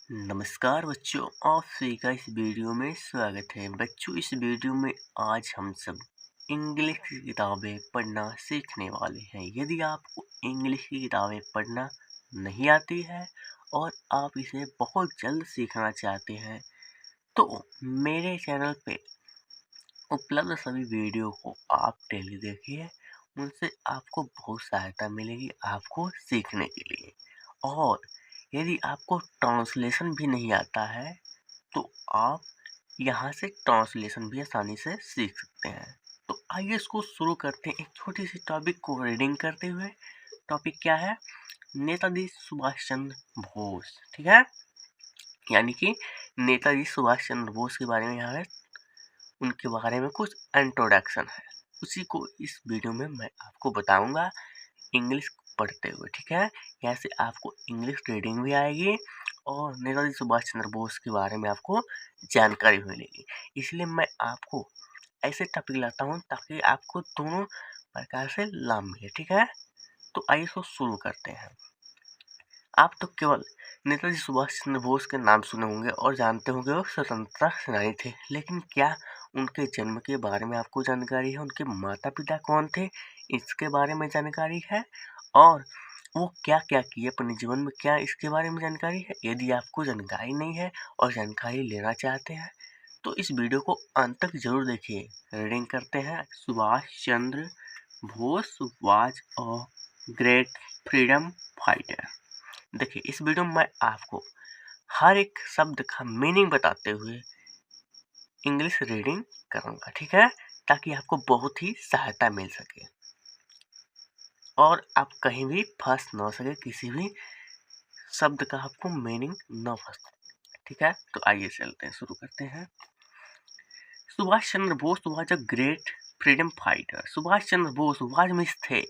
नमस्कार बच्चों, आप सभी का इस वीडियो में स्वागत है। बच्चों, इस वीडियो में आज हम सब इंग्लिश की किताबें पढ़ना सीखने वाले हैं। यदि आपको इंग्लिश की किताबें पढ़ना नहीं आती है और आप इसे बहुत जल्द सीखना चाहते हैं, तो मेरे चैनल पे उपलब्ध सभी वीडियो को आप डेली देखिए। उनसे आपको बहुत सहायता मिलेगी आपको सीखने के लिए। और यदि आपको ट्रांसलेशन भी नहीं आता है तो आप यहाँ से ट्रांसलेशन भी आसानी से सीख सकते हैं। तो आइए इसको शुरू करते हैं एक छोटी सी टॉपिक को रीडिंग करते हुए। टॉपिक क्या है? नेताजी सुभाष चंद्र बोस। ठीक है, यानी कि नेताजी सुभाष चंद्र बोस के बारे में यहाँ है, उनके बारे में कुछ इंट्रोडक्शन है। उसी को इस वीडियो में मैं आपको बताऊंगा इंग्लिश पढ़ते हुए। ठीक है, यहाँ से आपको इंग्लिश रीडिंग भी आएगी और नेताजी सुभाष चंद्र बोस के बारे में आपको जानकारी मिलेगी। इसलिए मैं आपको ऐसे टॉपिक लाता हूँ ताकि आपको दोनों प्रकार से लाभ मिले। ठीक है, तो आइए इसको शुरू करते हैं। आप तो केवल नेताजी सुभाष चंद्र बोस के नाम सुने होंगे और जानते होंगे वो स्वतंत्रता सेनानी थे, लेकिन क्या उनके जन्म के बारे में आपको जानकारी है? उनके माता पिता कौन थे, इसके बारे में जानकारी है? और वो क्या क्या किए अपने जीवन में, क्या इसके बारे में जानकारी है? यदि आपको जानकारी नहीं है और जानकारी लेना चाहते हैं तो इस वीडियो को अंत तक जरूर देखिए। रीडिंग करते हैं। Subhash Chandra Bose was a great freedom fighter. देखिए, इस वीडियो में मैं आपको हर एक शब्द का मीनिंग बताते हुए इंग्लिश रीडिंग करूंगा। ठीक है, ताकि आपको बहुत ही सहायता मिल सके और आप कहीं भी फंस ना सके, किसी भी शब्द का आपको मीनिंग न फंस। ठीक है, तो आइए चलते हैं, शुरू करते हैं। Subhash Chandra Bose was a great freedom fighter. Subhash Chandra Bose was means थे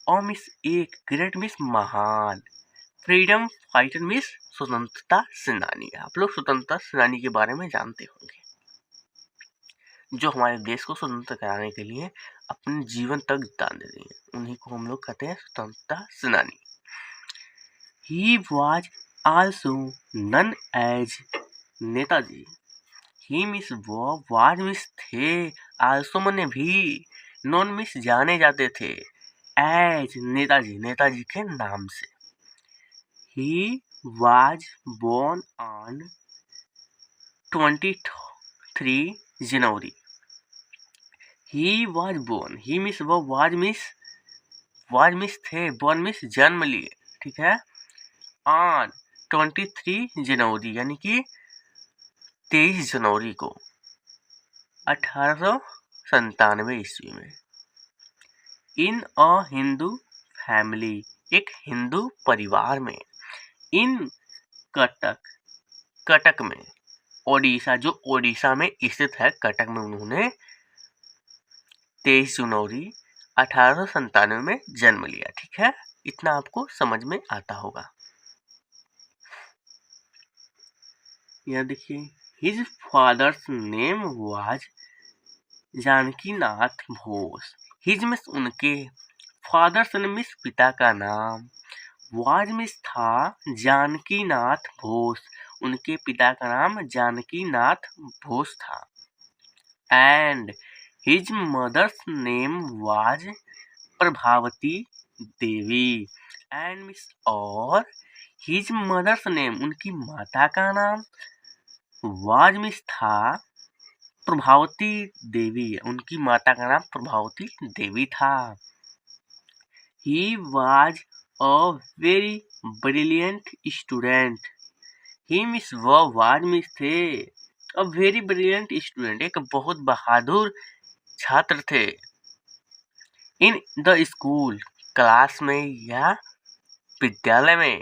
और मिस एक ग्रेट मिस महान, फ्रीडम फाइटर मिस स्वतंत्रता सेनानी। आप लोग स्वतंत्रता सेनानी के बारे में जानते होंगे, जो हमारे देश को स्वतंत्र कराने के लिए अपने जीवन तक दान दे दिए, उन्हीं को हम लोग कहते हैं स्वतंत्रता सेनानी। He was also known as Netaji. He means वो वाज मिस थे, आल्सो मने भी, नॉन मिस जाने जाते थे, एज नेताजी नेताजी के नाम से। He was born on 23 January. He was born. He miss वो was miss थे, born miss जन्म लिए। ठीक है, on 23 जनवरी यानी कि 23 जनवरी को 1897 ईस्वी में। इन अ हिंदू फैमिली, एक हिंदू परिवार में। इन कटक, कटक में, ओडिशा, जो ओडिशा में स्थित है, कटक में उन्होंने 23 जनवरी 1897 में जन्म लिया। ठीक है, इतना आपको समझ में आता होगा। यह देखिए, his father's name was Janaki Nath Bose. His means उनके, फादर्स मिस पिता का नाम, वाज मिस था, जानकी नाथ बोस उनके पिता का नाम जानकी नाथ बोस था। And his mother's name was Prabhavati Devi. And means और हिज मदर्स नेम उनकी माता का नाम, वाज मिस था, प्रभावती देवी उनकी माता का नाम प्रभावती देवी था। He was a very brilliant student. He means वो वाज मिस थे, अ वेरी ब्रिलियंट स्टूडेंट, एक बहुत बहादुर छात्र थे। इन द स्कूल, क्लास में या विद्यालय में।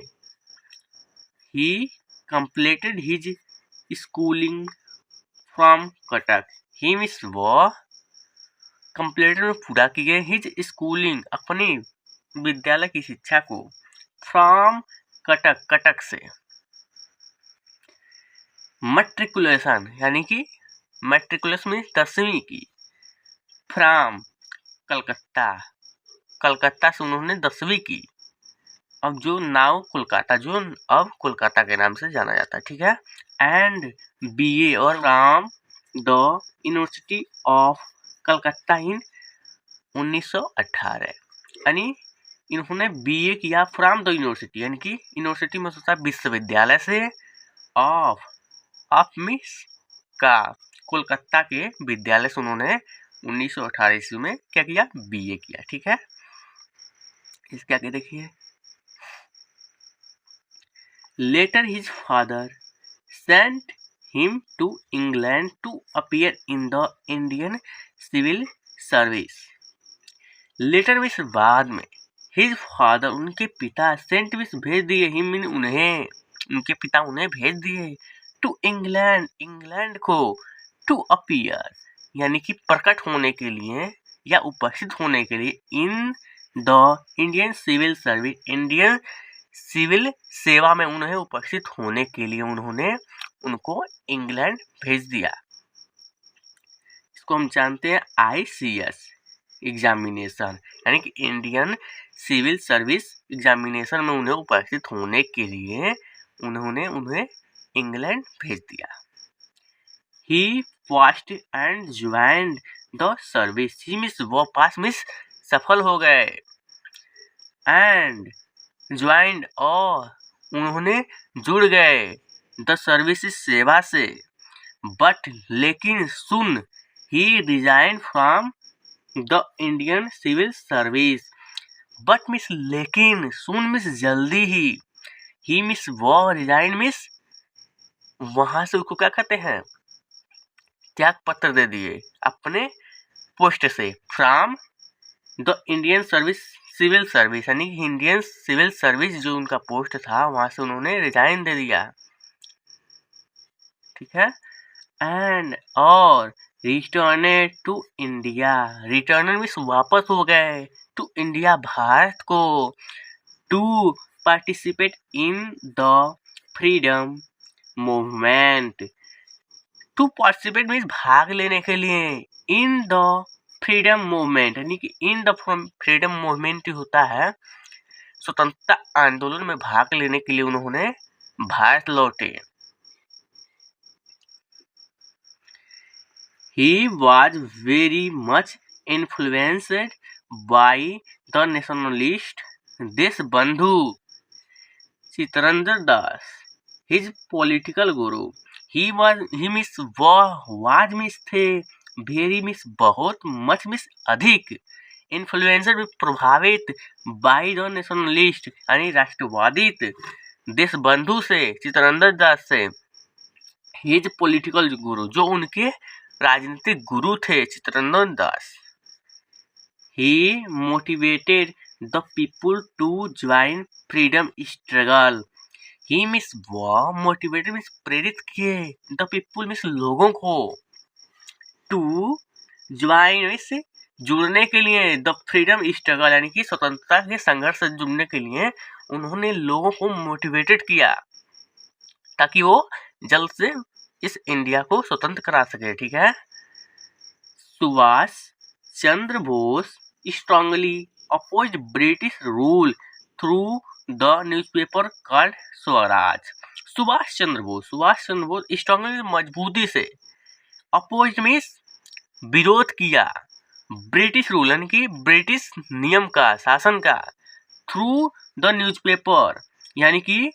ही completed his schooling from Cuttack. He means वो कंप्लीटेड में पूरा किए हिज स्कूलिंग अपनी विद्यालय की शिक्षा को, फ्रॉम कटक, कटक से। मैट्रिकुलेशन यानी कि मैट्रिकुलेशन में 10वीं की, फ्रॉम कलकत्ता, कलकत्ता से उन्होंने 10वीं की। अब जो नाउ कोलकाता, जो अब कोलकाता के नाम से जाना जाता है, ठीक है। एंड BA और from the university of Calcutta in 1918, यानी इन्होंने BA किया फ्रॉम द यूनिवर्सिटी, यानी कि यूनिवर्सिटी में सोचा विश्वविद्यालय से, ऑफ मिस का, कोलकाता के विद्यालय से उन्होंने 1918 ईस्वी में क्या किया, BA किया, ठीक है। इसके आगे देखिए, later his father sent him to England to appear in the Indian civil service. Later means बाद में, हिज फादर उनके पिता, सेंट मीन्स भेज दिए, हिम मीन उन्हें, उनके पिता उन्हें भेज दिए, टू इंग्लैंड, इंग्लैंड को, टू अपीयर यानी कि प्रकट होने के लिए या उपस्थित होने के लिए, in the Indian civil service, Indian civil सेवा में उन्हें उपस्थित होने के लिए उन्होंने उनको इंग्लैंड भेज दिया। इसको हम जानते हैं ICS एग्जामिनेशन, यानी कि इंडियन सिविल सर्विस एग्जामिनेशन में उन्हें उपस्थित होने के लिए उन्होंने उन्हें इंग्लैंड भेज दिया। He passed and joined the service, he means वो पास मीन्स सफल हो गए, एंड ज्वाइंड और उन्होंने जुड़ गए, द सर्विस सेवा से, बट लेकिन soon, he resign from the Indian civil service, but means लेकिन, सुन मिस जल्दी ही मिस वो, रिजाइन मिस वहां से उसको क्या कहते हैं, त्याग पत्र दे दिए अपने पोस्ट से, from the Indian service civil service, यानी कि इंडियन सिविल सर्विस जो उनका पोस्ट था वहां से उन्होंने रिजाइन दे दिया, ठीक है। एंड और return to India, return means वापस हो गए, टू इंडिया भारत को, to participate in the freedom movement, to participate means भाग लेने के लिए, इन द फ्रीडम मूवमेंट, यानी कि इन द फ्रीडम मूवमेंट होता है स्वतंत्रता आंदोलन में भाग लेने के लिए उन्होंने भारत लौटे। He was very much influenced by the nationalist Deshbandhu Chittaranjan Das, his political guru. He means was means थे, very means बहुत, much means अधिक, influenced में प्रभावित, by the nationalist यानी राष्ट्रवादी देशबंधु से, चित्तरंजन दास से, his political guru जो उनके राजनीतिक गुरु थे Chittaranjan Das. He motivated the people to join freedom struggle. He means वो motivated means प्रेरित किए, the people means लोगों को, to join means जुड़ने के लिए, the freedom struggle यानी कि स्वतंत्रता के संघर्ष से जुड़ने के लिए उन्होंने लोगों को मोटिवेटेड किया ताकि वो जल्द से इस इंडिया को स्वतंत्र करा सके, ठीक है। Subhash Chandra Bose strongly opposed British rule through the newspaper called Swaraj. Subhash Chandra Bose strongly मजबूती से, अपोज्ड मीन्स विरोध किया, ब्रिटिश रूल यानी कि ब्रिटिश नियम का, शासन का, थ्रू द न्यूज़पेपर यानी कि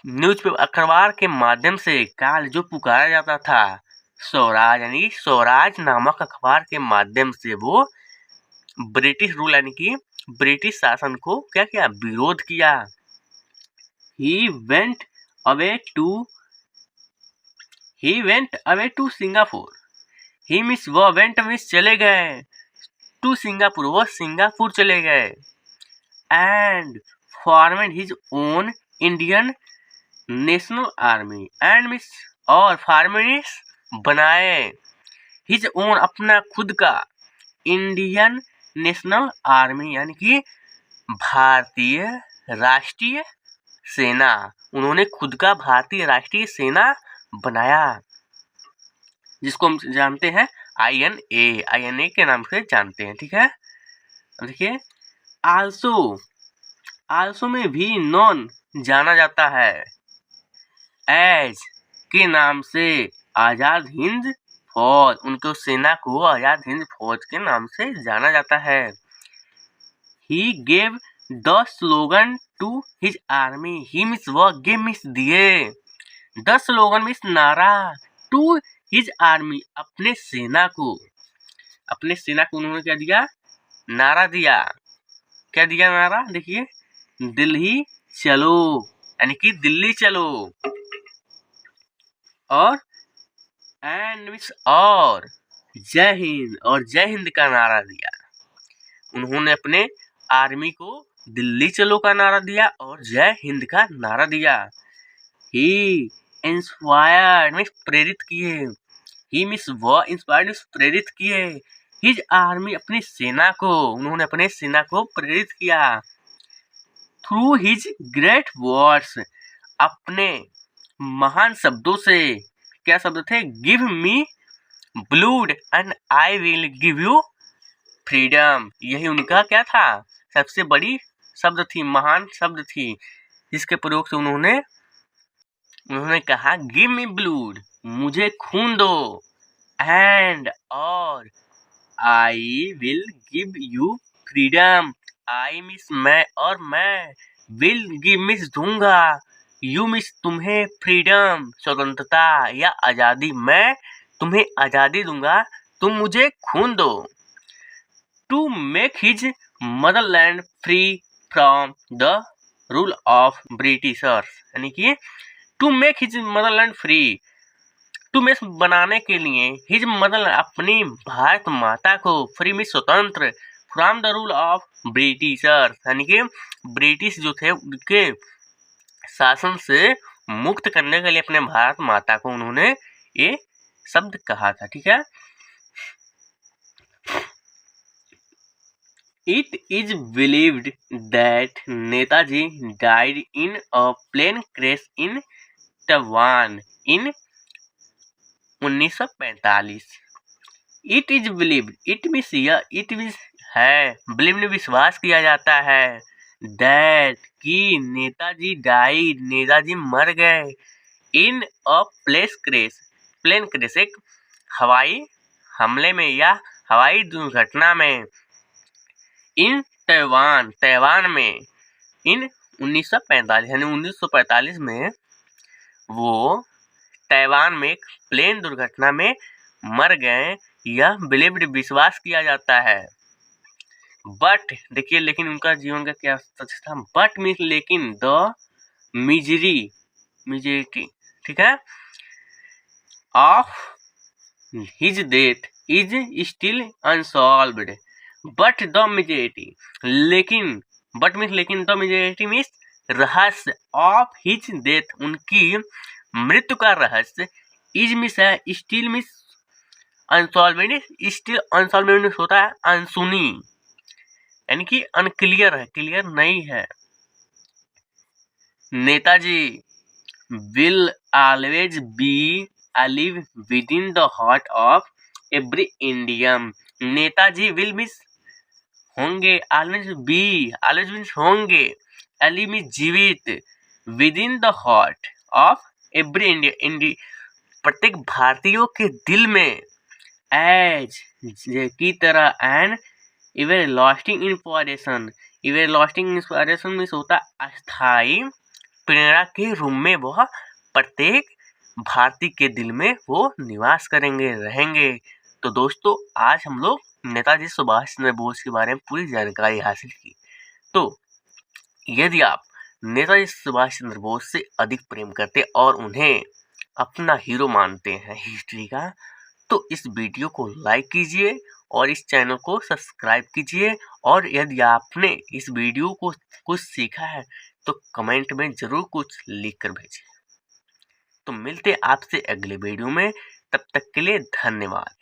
न्यूज़पेपर अखबार के माध्यम से, काल जो पुकारा जाता था स्वराज यानी स्वराज नामक अखबार के माध्यम से वो ब्रिटिश रूल यानी कि ब्रिटिश शासन को क्या किया, विरोध किया। He went away to Singapore, he means वो वेंट मीन्स चले गए, टू सिंगापुर वो सिंगापुर चले गए, and formed his own Indian national army, and means और फॉर्मेड बनाए, हिज ओन अपना खुद का, इंडियन नेशनल आर्मी यानी कि भारतीय राष्ट्रीय सेना, उन्होंने खुद का भारतीय राष्ट्रीय सेना बनाया जिसको हम जानते हैं INA के नाम से जानते हैं, ठीक है। देखिए आल्सो में भी नॉन जाना जाता है एज के नाम से आजाद हिंद फौज, उनको सेना को आजाद हिंद फौज के नाम से जाना जाता है। He gave the slogan to his army, he means वह गेव मीन्स दिए, द स्लोगन मीन्स नारा, टू हिज आर्मी अपने सेना को उन्होंने क्या दिया, नारा दिया। क्या दिया नारा, देखिए, दिल्ली चलो, यानी कि दिल्ली चलो, और एंड मीन्स और जय हिंद का नारा दिया। उन्होंने अपने आर्मी को दिल्ली चलो का नारा दिया और जय हिंद का नारा दिया। ही इंस्पायर्ड मीन्स प्रेरित किए, ही मीन्स वह इंस्पायर्ड मीन्स प्रेरित किए, हिज आर्मी अपनी सेना को, उन्होंने अपने सेना को प्रेरित किया। थ्रू हिज ग्रेट वर्ड्स, अपने महान शब्दों से, क्या शब्द थे, give me ब्लूड and I will give you freedom, यही उनका क्या था, सबसे बड़ी शब्द थी, महान शब्द थी, जिसके प्रयोग से उन्होंने कहा गिव मी ब्लूड, मुझे खून दो, एंड और I will give you freedom, I miss मैं और मैं, विल गिव मिस दूंगा, यू मिस तुम्हें, फ्रीडम स्वतंत्रता या आजादी, मैं तुम्हें आजादी दूंगा, तुम मुझे खून दो। To make his motherland free from the rule of Britishers, यानी कि to make his motherland free, to make बनाने के लिए, हिज मदरलैंड अपनी भारत माता को, फ्री में स्वतंत्र, from the rule of Britishers, यानी कि ब्रिटिश जो थे उनके शासन से मुक्त करने के लिए अपने भारत माता को उन्होंने ये शब्द कहा था। ठीक है, it is believed that Netaji died in a plane crash in Taiwan in 1945। It is believed, it means यह, इट मीन्स है, बिलीव में विश्वास किया जाता है, दैट कि नेताजी डाइड, नेताजी मर गए, इन अ प्लेन क्रैश एक हवाई हमले में या हवाई दुर्घटना में, इन तैवान में, इन 1945 यानी 1945 में वो तैवान में एक प्लेन दुर्घटना में मर गए, यह बिलीव्ड विश्वास किया जाता है। बट देखिए, लेकिन उनका जीवन का क्या सच था, बट मीन्स लेकिन, द मेजॉरिटी, ठीक है, of his death is still unsolved, but the majority, लेकिन, बट मीन्स लेकिन, द मेजॉरिटी मीन्स रहस्य, ऑफ हिज डेथ उनकी मृत्यु का रहस्य, इज मिस है, still miss unsolved, still unsolved होता है अनसुनी, यानी कि अनक्लियर है, क्लियर नहीं है। Netaji will always be alive within the heart of every Indian, Netaji will miss होंगे, ऑलवेज बी, ऑलवेज मीन्स होंगे, alive मीन्स जीवित, within the heart of every Indian, प्रत्येक भारतीयों के दिल में, एज की तरह, and everlasting inspiration, everlasting inspiration means होता अस्थाई प्रेरणा के रूप में वह प्रत्येक भारतीय के दिल में वो निवास करेंगे, रहेंगे। तो दोस्तों, आज हम लोग नेताजी सुभाष चंद्र बोस के बारे में पूरी जानकारी हासिल की। तो यदि आप नेताजी सुभाष चंद्र बोस से अधिक प्रेम करते और उन्हें अपना हीरो मानते हैं हिस्ट्री का, तो इस वीडियो को लाइक कीजिए और इस चैनल को सब्सक्राइब कीजिए, और यदि आपने इस वीडियो को कुछ सीखा है तो कमेंट में जरूर कुछ लिख कर भेजिए। तो मिलते आपसे अगले वीडियो में, तब तक के लिए धन्यवाद।